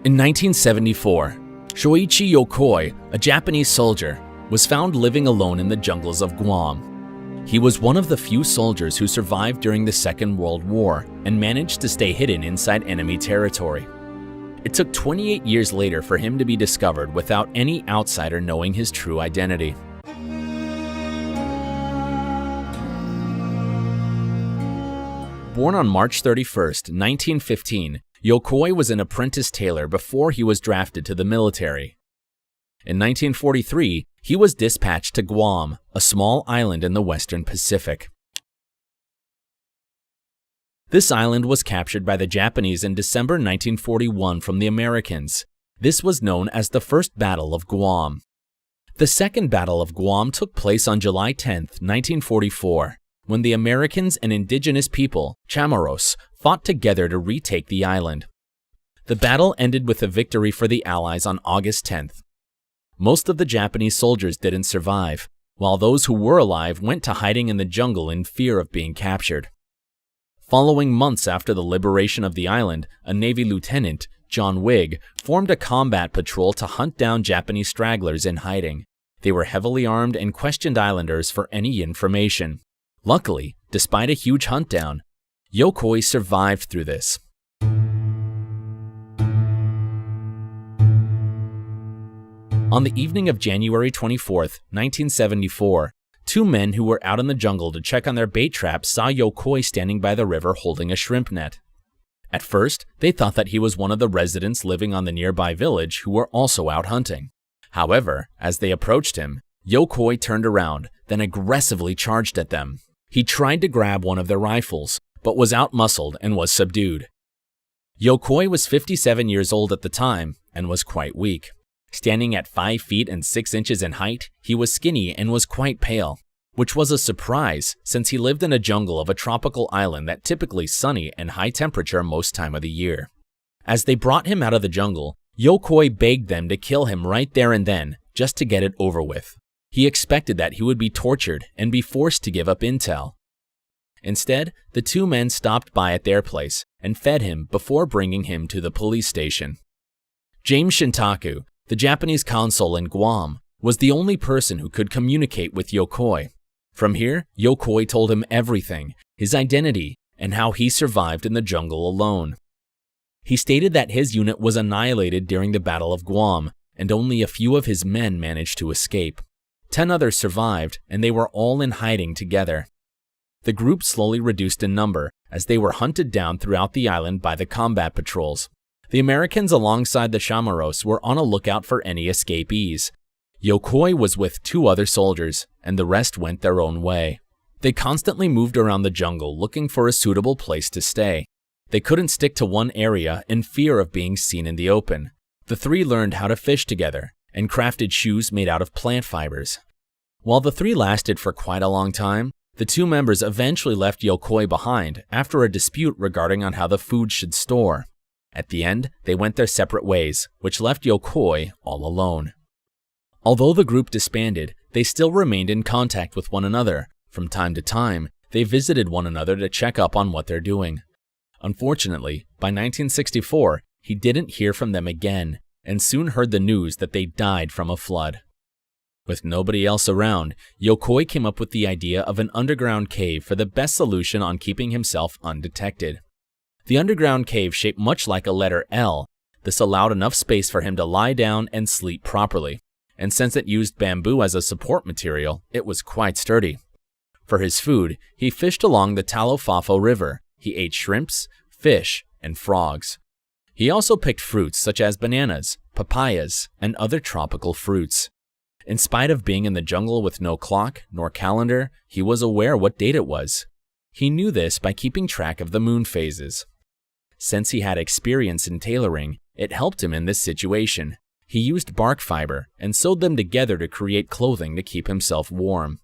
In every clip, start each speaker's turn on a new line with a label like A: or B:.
A: In 1974, Shoichi Yokoi, a Japanese soldier, was found living alone in the jungles of Guam. He was one of the few soldiers who survived during the Second World War and managed to stay hidden inside enemy territory. It took 28 years later for him to be discovered without any outsider knowing his true identity. Born on March 31, 1915, Yokoi was an apprentice tailor before he was drafted to the military. In 1943, he was dispatched to Guam, a small island in the Western Pacific. This island was captured by the Japanese in December 1941 from the Americans. This was known as the First Battle of Guam. The Second Battle of Guam took place on July 10, 1944, when the Americans and indigenous people, Chamorros, fought together to retake the island. The battle ended with a victory for the Allies on August 10th. Most of the Japanese soldiers didn't survive, while those who were alive went to hiding in the jungle in fear of being captured. Following months after the liberation of the island, a Navy lieutenant, John Wigg, formed a combat patrol to hunt down Japanese stragglers in hiding. They were heavily armed and questioned islanders for any information. Luckily, despite a huge hunt down, Yokoi survived through this. On the evening of January 24, 1974, two men who were out in the jungle to check on their bait traps saw Yokoi standing by the river holding a shrimp net. At first, they thought that he was one of the residents living on the nearby village who were also out hunting. However, as they approached him, Yokoi turned around, then aggressively charged at them. He tried to grab one of their rifles, but was outmuscled and was subdued. Yokoi was 57 years old at the time and was quite weak. Standing at 5 feet and 6 inches in height, he was skinny and was quite pale, which was a surprise since he lived in a jungle of a tropical island that typically sunny and high temperature most time of the year. As they brought him out of the jungle, Yokoi begged them to kill him right there and then, just to get it over with. He expected that he would be tortured and be forced to give up intel. Instead, the two men stopped by at their place and fed him before bringing him to the police station. James Shintaku, the Japanese consul in Guam, was the only person who could communicate with Yokoi. From here, Yokoi told him everything, his identity, and how he survived in the jungle alone. He stated that his unit was annihilated during the Battle of Guam, and only a few of his men managed to escape. 10 others survived, and they were all in hiding together. The group slowly reduced in number as they were hunted down throughout the island by the combat patrols. The Americans alongside the Chamorros were on a lookout for any escapees. Yokoi was with 2 other soldiers, and the rest went their own way. They constantly moved around the jungle looking for a suitable place to stay. They couldn't stick to one area in fear of being seen in the open. The 3 learned how to fish together and crafted shoes made out of plant fibers. While the 3 lasted for quite a long time, the 2 members eventually left Yokoi behind after a dispute regarding on how the food should store. At the end, they went their separate ways, which left Yokoi all alone. Although the group disbanded, they still remained in contact with one another. From time to time, they visited one another to check up on what they're doing. Unfortunately, by 1964, he didn't hear from them again, and soon heard the news that they died from a flood. With nobody else around, Yokoi came up with the idea of an underground cave for the best solution on keeping himself undetected. The underground cave shaped much like a letter L. This allowed enough space for him to lie down and sleep properly, and since it used bamboo as a support material, it was quite sturdy. For his food, he fished along the Talofafo River. He ate shrimps, fish, and frogs. He also picked fruits such as bananas, papayas, and other tropical fruits. In spite of being in the jungle with no clock nor calendar, he was aware what date it was. He knew this by keeping track of the moon phases. Since he had experience in tailoring, it helped him in this situation. He used bark fiber and sewed them together to create clothing to keep himself warm.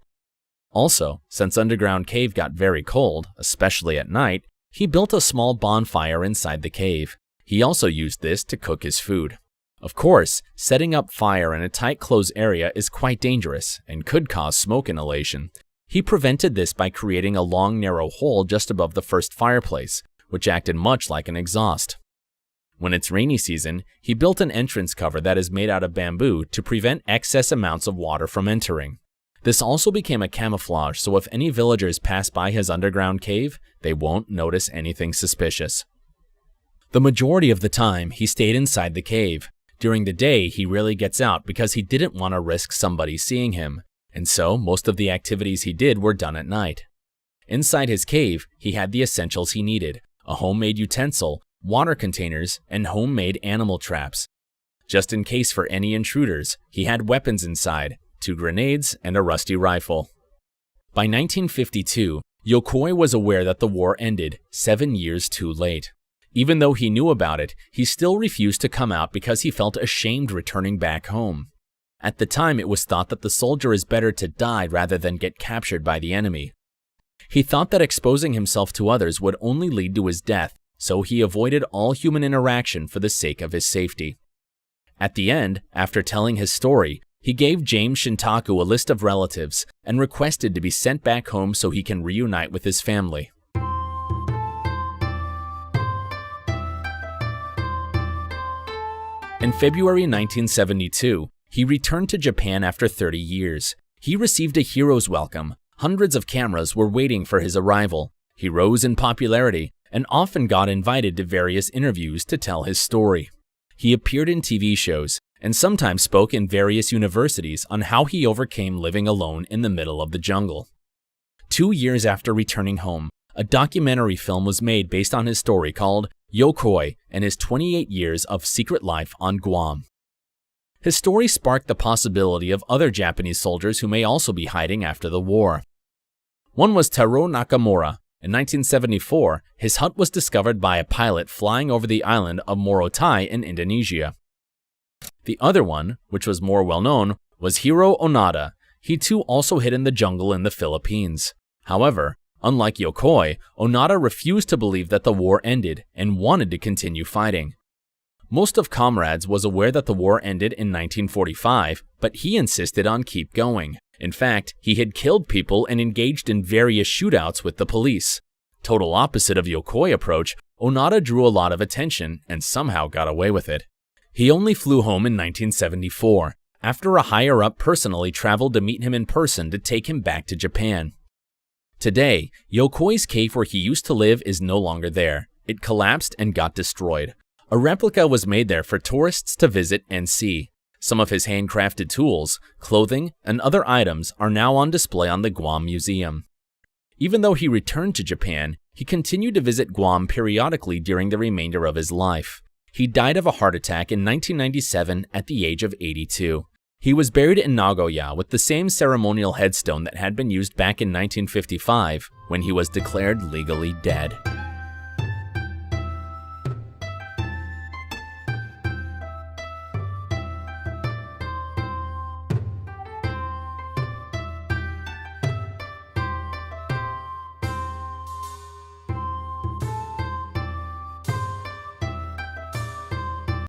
A: Also, since underground cave got very cold, especially at night, he built a small bonfire inside the cave. He also used this to cook his food. Of course, setting up fire in a tight closed area is quite dangerous and could cause smoke inhalation. He prevented this by creating a long narrow hole just above the first fireplace, which acted much like an exhaust. When it's rainy season, he built an entrance cover that is made out of bamboo to prevent excess amounts of water from entering. This also became a camouflage, so if any villagers pass by his underground cave, they won't notice anything suspicious. The majority of the time, he stayed inside the cave. During the day, he rarely gets out because he didn't want to risk somebody seeing him, and so most of the activities he did were done at night. Inside his cave, he had the essentials he needed: a homemade utensil, water containers, and homemade animal traps. Just in case for any intruders, he had weapons inside: 2 grenades and a rusty rifle. By 1952, Yokoi was aware that the war ended 7 years too late. Even though he knew about it, he still refused to come out because he felt ashamed returning back home. At the time, it was thought that the soldier is better to die rather than get captured by the enemy. He thought that exposing himself to others would only lead to his death, so he avoided all human interaction for the sake of his safety. At the end, after telling his story, he gave James Shintaku a list of relatives and requested to be sent back home so he can reunite with his family. In February 1972, he returned to Japan after 30 years. He received a hero's welcome. Hundreds of cameras were waiting for his arrival. He rose in popularity and often got invited to various interviews to tell his story. He appeared in TV shows and sometimes spoke in various universities on how he overcame living alone in the middle of the jungle. 2 years after returning home, a documentary film was made based on his story called Yokoi and his 28 years of secret life on Guam. His story sparked the possibility of other Japanese soldiers who may also be hiding after the war. One was Taro Nakamura. In 1974, his hut was discovered by a pilot flying over the island of Morotai in Indonesia. The other one, which was more well-known, was Hiro Onada. He too also hid in the jungle in the Philippines. However, unlike Yokoi, Onada refused to believe that the war ended and wanted to continue fighting. Most of comrades was aware that the war ended in 1945, but he insisted on keep going. In fact, he had killed people and engaged in various shootouts with the police. Total opposite of Yokoi's approach, Onada drew a lot of attention and somehow got away with it. He only flew home in 1974, after a higher-up personally traveled to meet him in person to take him back to Japan. Today, Yokoi's cave where he used to live is no longer there. It collapsed and got destroyed. A replica was made there for tourists to visit and see. Some of his handcrafted tools, clothing, and other items are now on display on the Guam Museum. Even though he returned to Japan, he continued to visit Guam periodically during the remainder of his life. He died of a heart attack in 1997 at the age of 82. He was buried in Nagoya with the same ceremonial headstone that had been used back in 1955 when he was declared legally dead.